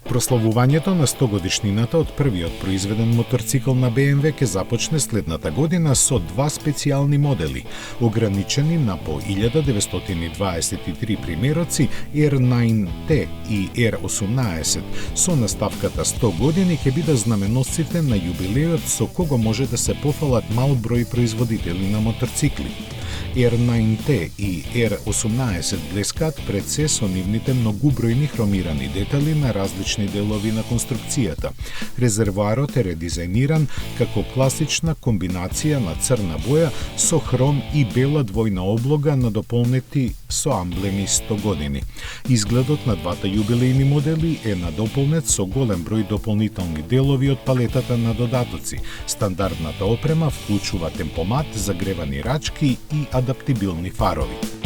Прославувањето на 100 годишнината од првиот произведен моторцикл на BMW ќе започне следната година со два специјални модели, ограничени на по 1923 примероци R9T и R18. Со наставката 100 години ќе бидат знаменосците на јубилеот со кого може да се пофалат мал број производители на моторцикли. R9T и R18 блескаат пред се со нивните многубројни хромирани детали на различни делови на конструкцијата. Резервоарот е редизајниран како класична комбинација на црна боја со хром и бела двојна облога надополнети со амблеми 100 години. Изгледот на двата јубилејни модели е надополнет со голем број дополнителни делови од палетата на додатоци. Стандардната опрема вклучува темпомат, загревани рачки и адаптибилни фарови.